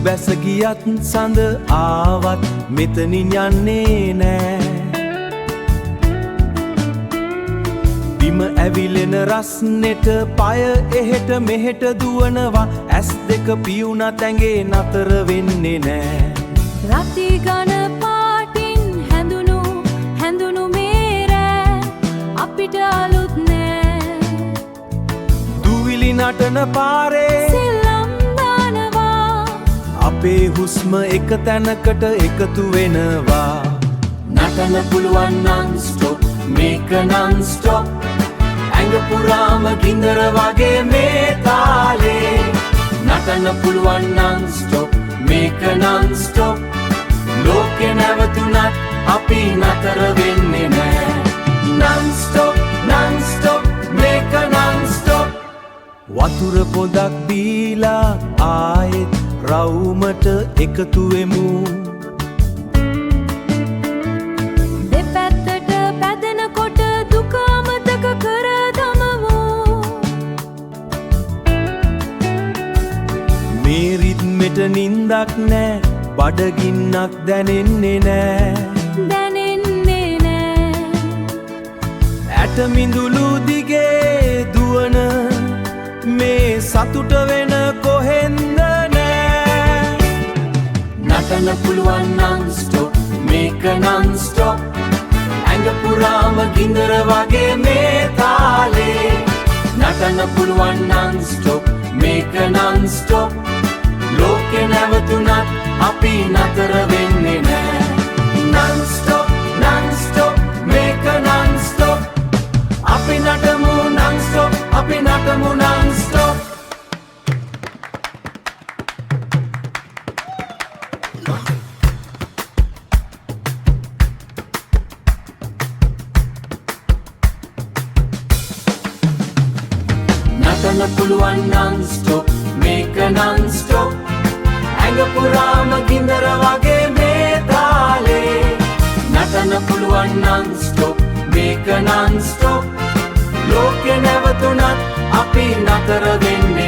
බැස ගියත් සඳ ආවත් මෙතනින් යන්නේ නෑ. බිම ඇවිලෙන රස්නෙට පය එහෙට මෙහෙට දුවනවා. ඇස් දෙක පියුණත් ඇඟේ නතර වෙන්නේ නෑ. රති ගන පාටින් හැඳුනු මේ රෑ අපිට අලුත් නෑ. දුවිලි නටන පාරේ සෙල්ලම් දානවා. අපේ හුස්ම එක තැනකට එකතු වෙනවා. නටන්න පුළුවන් නම් ස්ටොප් මේක නම් ස්ටොප්. ඇඟ පුරාම ගින්දර වගේ මේ තාලේ. නටන්න පුළුවන් නම් ස්ටොප් මේක නම් ස්ටොප්. ලෝකෙ නැවතුනත් අපි නතර වෙන්නේ නෑ. නම් ස්ටොප් නම් ස්ටොප් මේක නම් ස්ටොප්. වතුර පොදක් බීලා ආයෙත් රවුමට එකතු වෙමු. දෙපැත්තට පැදෙනකොට දුක අමතක කර දමමු. මේ රිද්මෙට නින්දක් නෑ. බඩගින්නක් දැනෙන්නේ නෑ. දැනෙන්නේ නෑ. ඇටමිඳුළු දිගේ දුවන මේ සතුට වෙන කොහෙන්ද නෑ. නටන්න පුළුවන් නම් ස්ටොප් මේක නම් ස්ටොප්. ඇඟ පුරාම ගින්දර වගේ මේ තාලේ. නටන්න පුළුවන් නම් ස්ටොප් මේක නම් ස්ටොප්. ලෝකෙ නැවතුනත් අපි නතර වෙන්නේ නෑ. නම් ස්ටොප් නම් ස්ටොප් මේක නම් ස්ටොප්. අපි නටමු නම් ස්ටොප් අපි නටමු නම් ස්ටොප්. නටන්න පුළුවන් නම් ස්ටොප් මේක නම් ස්ටොප්. ඇඟ පුරාම ගින්දර වගේ මේ තාලේ. නටන්න පුළුවන් නම් ස්ටොප් මේක නම් ස්ටොප්. ලෝකෙ නැවතුනත් අපි නතර වෙන්නේ